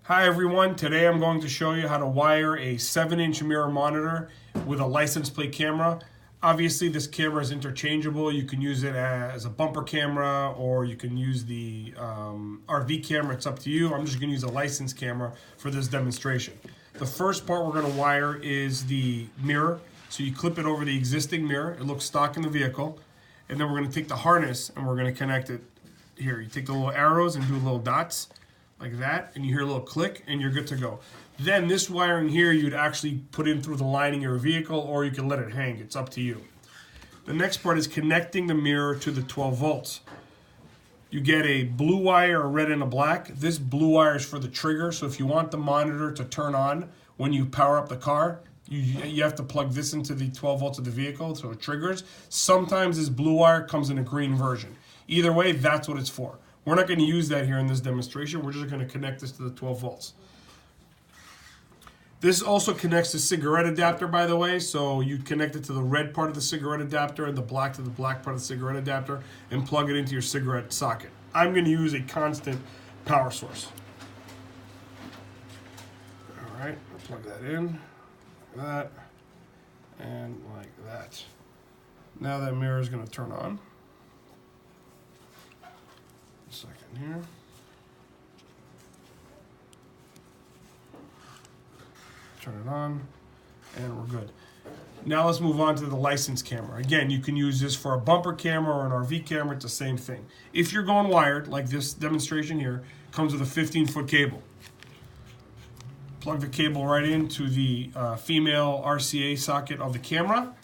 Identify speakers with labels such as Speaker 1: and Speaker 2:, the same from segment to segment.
Speaker 1: Hi everyone, today I'm going to show you how to wire a 7-inch mirror monitor with a license plate camera. Obviously this camera is interchangeable. You can use it as a bumper camera or you can use the RV camera, it's up to you. I'm just going to use a license camera for this demonstration. The first part we're going to wire is the mirror. So you clip it over the existing mirror, it looks stock in the vehicle, and then we're going to take the harness and we're going to connect it here. You take the little arrows and do little dots like that, and you hear a little click, and you're good to go. Then this wiring here, you'd actually put in through the lining of your vehicle, or you can let it hang. It's up to you. The next part is connecting the mirror to the 12 volts. You get a blue wire, a red, and a black. This blue wire is for the trigger, so if you want the monitor to turn on when you power up the car, you have to plug this into the 12 volts of the vehicle, so it triggers. Sometimes this blue wire comes in a green version. Either way, that's what it's for. We're not going to use that here in this demonstration. We're just going to connect this to the 12 volts. This also connects to cigarette adapter, by the way. So you connect it to the red part of the cigarette adapter and the black to the black part of the cigarette adapter and plug it into your cigarette socket. I'm going to use a constant power source. All right, I'll plug that in, like that, and like that. Now that mirror is going to turn on. Second here. Turn it on, and we're good. Now let's move on to the license camera. Again, you can use this for a bumper camera or an RV camera. It's the same thing. If you're going wired, like this demonstration here, comes with a 15-foot cable. Plug the cable right into the female RCA socket of the camera,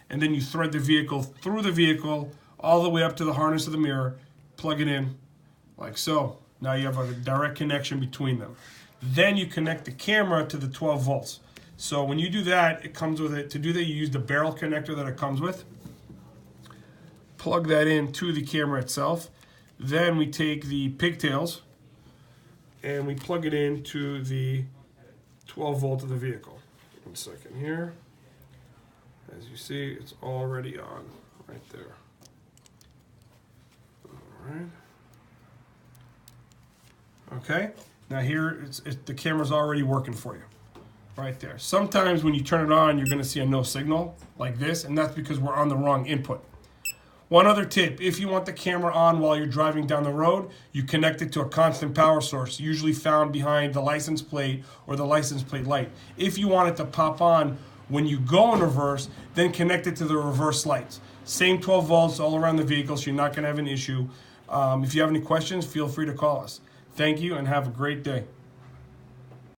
Speaker 1: and then you thread the vehicle through the vehicle all the way up to the harness of the mirror. Plug it in. Like so. Now you have a direct connection between them. Then you connect the camera to the 12 volts. So when you do that, it comes with it. To do that, you use the barrel connector that it comes with. Plug that in to the camera itself. Then we take the pigtails and we plug it into the 12 volt of the vehicle. 1 second here. As you see, it's already on right there. All right. Okay, now here the camera's already working for you, right there. Sometimes when you turn it on, you're gonna see a no signal like this, and that's because we're on the wrong input. One other tip, if you want the camera on while you're driving down the road, you connect it to a constant power source, usually found behind the license plate or the license plate light. If you want it to pop on when you go in reverse, then connect it to the reverse lights. Same 12 volts all around the vehicle, so you're not gonna have an issue. If you have any questions, feel free to call us. Thank you and have a great day.